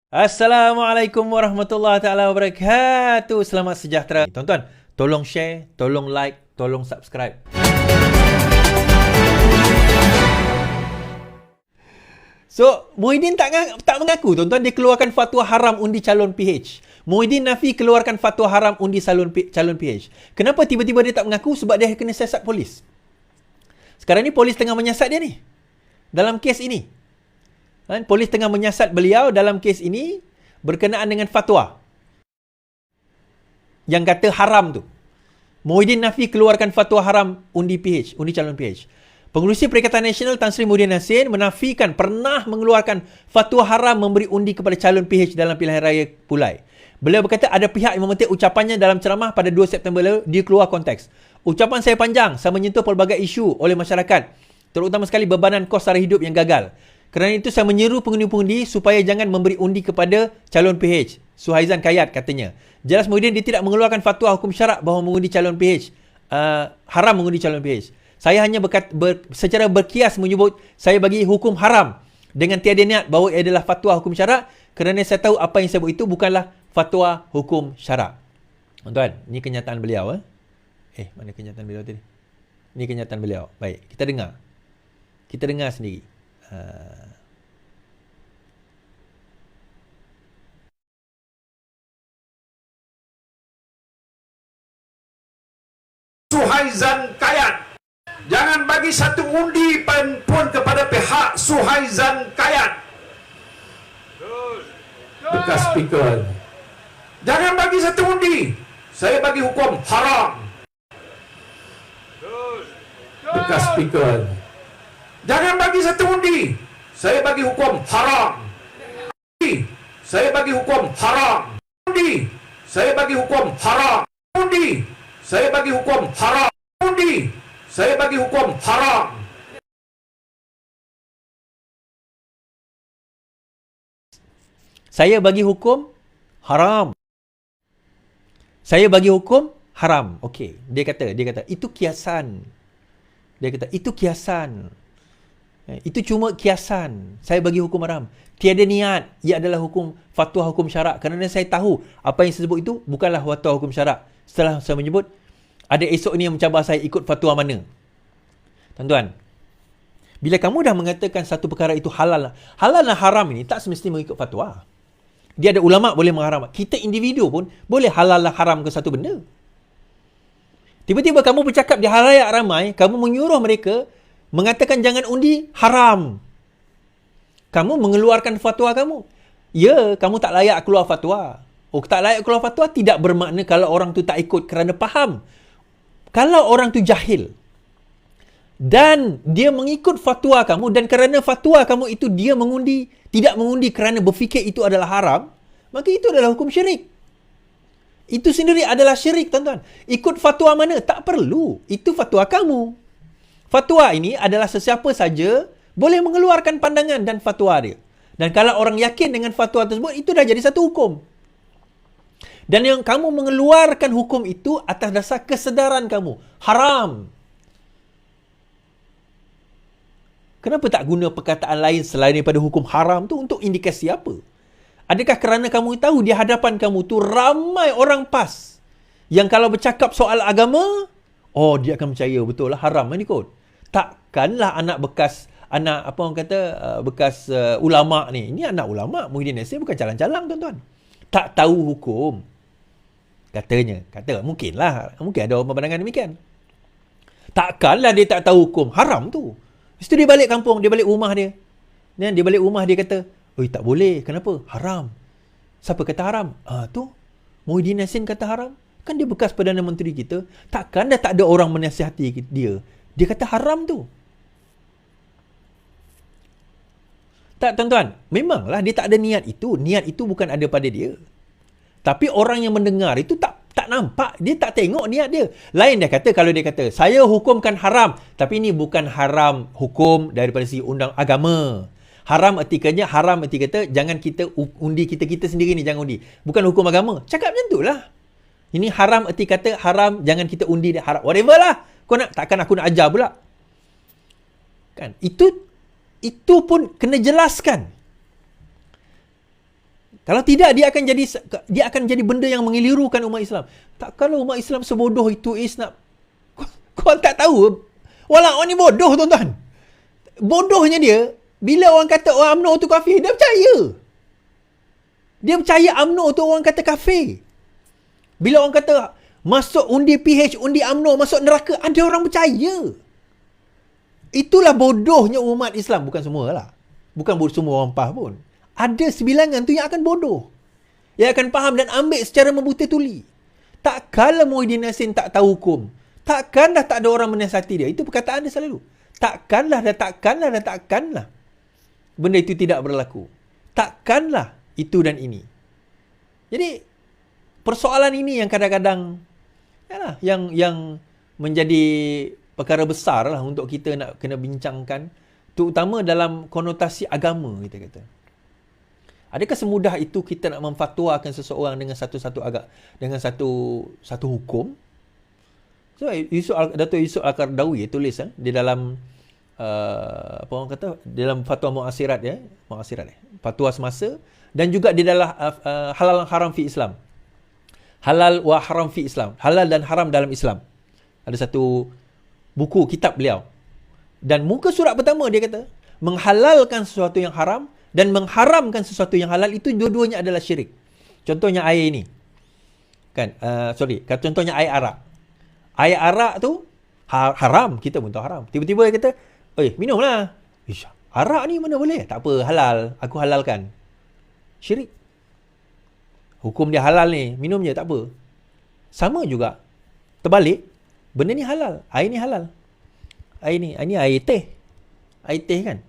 Assalamualaikum warahmatullahi taala wabarakatuh. Selamat sejahtera. Tuan-tuan, tolong share, tolong like, tolong subscribe. So, Muhyiddin tak mengaku, tuan-tuan, dia keluarkan fatwa haram undi calon PH. Muhyiddin Nafi keluarkan fatwa haram undi calon PH. Kenapa tiba-tiba dia tak mengaku? Sebab dia kena siasat polis. Sekarang ni polis tengah menyiasat dia ni. Dalam kes ini. Polis tengah menyiasat beliau dalam kes ini berkenaan dengan fatwa yang kata haram tu. Muhyiddin Nafi keluarkan fatwa haram undi calon PH. Pengerusi Perikatan Nasional Tan Sri Muhyiddin Yassin menafikan pernah mengeluarkan fatwa haram memberi undi kepada calon PH dalam pilihan raya Pulai. Beliau berkata ada pihak yang memetik ucapannya dalam ceramah pada 2 September lalu di keluar konteks. Ucapan saya panjang, saya menyentuh pelbagai isu oleh masyarakat, terutama sekali bebanan kos sara hidup yang gagal. Kerana itu saya menyeru pengundi-pengundi supaya jangan memberi undi kepada calon PH. Suhaizan Kayat katanya. Jelas Muhyiddin dia tidak mengeluarkan fatwa hukum syarak bahawa mengundi calon PH haram mengundi calon PH. Saya hanya secara berkias menyebut saya bagi hukum haram dengan tiada niat bahawa ia adalah fatwa hukum syarak kerana saya tahu apa yang saya buat itu bukanlah fatwa hukum syarak. Tuan-tuan, ini kenyataan beliau. Mana kenyataan beliau tadi? Ini kenyataan beliau. Baik, kita dengar. Kita dengar sendiri. Suhaizan Kayat, jangan bagi satu undi pun kepada pihak Suhaizan Kayat. Bekas speaker, jangan bagi satu undi, saya bagi hukum haram. Bekas speaker, jangan bagi satu undi, saya bagi hukum haram. Saya bagi hukum haram. Undi, saya bagi hukum haram. Undi, saya bagi hukum haram. Undi, saya bagi hukum haram. Saya bagi hukum haram. Saya bagi hukum haram. Okey, dia kata itu kiasan. Dia kata itu kiasan. Itu cuma kiasan. Saya bagi hukum haram. Tiada niat. Ia adalah fatwa hukum syarak. Kerana saya tahu apa yang saya sebut itu bukanlah fatwa hukum syarak. Setelah saya menyebut, ada esok ni yang mencabar saya ikut fatwa mana. Tuan-tuan, bila kamu dah mengatakan satu perkara itu halal dan haram ini, tak semestinya mengikut fatwa. Dia ada ulama' boleh mengharam. Kita individu pun boleh halal dan haram ke satu benda. Tiba-tiba kamu bercakap di halayak ramai, kamu menyuruh mereka mengatakan jangan undi, haram. Kamu mengeluarkan fatwa kamu. Ya, kamu tak layak keluar fatwa. Tak layak keluar fatwa tidak bermakna kalau orang tu tak ikut kerana faham. Kalau orang tu jahil dan dia mengikut fatwa kamu dan kerana fatwa kamu itu dia tidak mengundi kerana berfikir itu adalah haram, maka itu adalah hukum syirik. Itu sendiri adalah syirik, tuan-tuan. Ikut fatwa mana? Tak perlu. Itu fatwa kamu. Fatwa ini adalah sesiapa saja boleh mengeluarkan pandangan dan fatwa dia. Dan kalau orang yakin dengan fatwa tersebut, itu dah jadi satu hukum. Dan yang kamu mengeluarkan hukum itu atas dasar kesedaran kamu. Haram. Kenapa tak guna perkataan lain selain daripada hukum haram tu untuk indikasi apa? Adakah kerana kamu tahu di hadapan kamu tu ramai orang PAS yang kalau bercakap soal agama, dia akan percaya betul lah haram ni kot. Takkanlah bekas ulama' ni. Ini anak ulama' Muhyiddin Yassin bukan calang-calang, tuan-tuan. Tak tahu hukum. Mungkin ada orang pandangan demikian. Takkanlah dia tak tahu hukum haram tu. Lepas tu dia balik kampung, dia balik rumah dia. Dia balik rumah dia kata, tak boleh. Kenapa? Haram. Siapa kata haram? Tu Muhyiddin Yassin kata haram. Kan dia bekas Perdana Menteri kita. Takkan dah tak ada orang menasihati dia. Dia kata haram tu. Tak, tuan-tuan. Memanglah dia tak ada niat itu. Niat itu bukan ada pada dia. Tapi orang yang mendengar itu tak nampak. Dia tak tengok niat dia. Lain dia kata, kalau dia kata, saya hukumkan haram. Tapi ini bukan haram hukum daripada segi undang agama. Haram erti kata, jangan kita undi kita sendiri ni, jangan undi. Bukan hukum agama. Cakap macam tu lah. Ini haram erti kata, haram, jangan kita undi dia, haram. Whatever lah. Takkan aku nak ajar pula. Kan? Itu pun kena jelaskan. Kalau tidak, dia akan jadi benda yang mengelirukan umat Islam. Takkanlah umat Islam sebodoh itu nak kau tak tahu. Walau orang ni bodoh, tuan-tuan. Bodohnya dia, bila orang kata orang UMNO tu kafir, dia percaya. Dia percaya UMNO tu orang kata kafir. Bila orang kata masuk undi PH, undi UMNO, masuk neraka, ada orang percaya. Itulah bodohnya umat Islam. Bukan semua lah. Bukan semua orang faham pun. Ada sebilangan tu yang akan bodoh. Yang akan faham dan ambil secara membuta tuli. Takkanlah Muhyiddin Yassin tak tahu hukum. Takkanlah tak ada orang menasihati dia. Itu perkataan dia selalu. Takkanlah dan takkanlah dan takkanlah benda itu tidak berlaku. Takkanlah itu dan ini. Jadi persoalan ini yang kadang-kadang yang menjadi perkara besar lah untuk kita nak kena bincangkan, terutama dalam konotasi agama, kita kata. Adakah semudah itu kita nak memfatwakan seseorang dengan satu hukum? So Dato' Yusof Al-Qaradawi tulis di dalam apa orang kata, dalam fatwa muasirat fatwa semasa, dan juga di dalam halal haram fi Islam. Halal wa haram fi Islam. Halal dan haram dalam Islam. Ada satu buku kitab beliau. Dan muka surat pertama dia kata, menghalalkan sesuatu yang haram dan mengharamkan sesuatu yang halal itu dua-duanya adalah syirik. Contohnya air ini. Contohnya air arak. Air arak tu haram, kita pun tahu haram. Tiba-tiba dia kata, minumlah. Arak ni mana boleh? Tak apa, halal. Aku halalkan. Syirik. Hukum dia halal ni, minum je tak apa. Sama juga. Terbalik, benda ni halal. Air ni halal. Ini air teh. Air teh kan?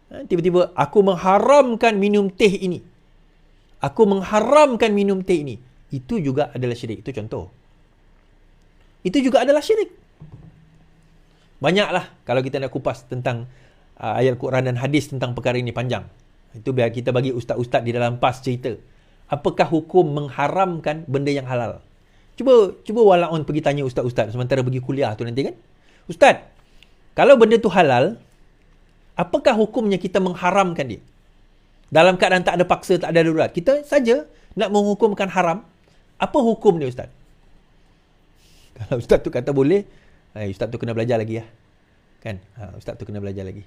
Tiba-tiba aku mengharamkan minum teh ini. Aku mengharamkan minum teh ini. Itu juga adalah syirik. Itu contoh. Itu juga adalah syirik. Banyaklah kalau kita nak kupas tentang ayat Quran dan hadis tentang perkara ini panjang. Itu biar kita bagi ustaz-ustaz di dalam PAS cerita. Apakah hukum mengharamkan benda yang halal? Cuba walaun pergi tanya ustaz-ustaz sementara pergi kuliah tu nanti kan. Ustaz, kalau benda tu halal, apakah hukumnya kita mengharamkan dia? Dalam keadaan tak ada paksa, tak ada darurat. Kita saja nak menghukumkan haram. Apa hukum dia ustaz? Kalau ustaz tu kata boleh, ustaz tu kena belajar lagi lah. Kan? Ustaz tu kena belajar lagi.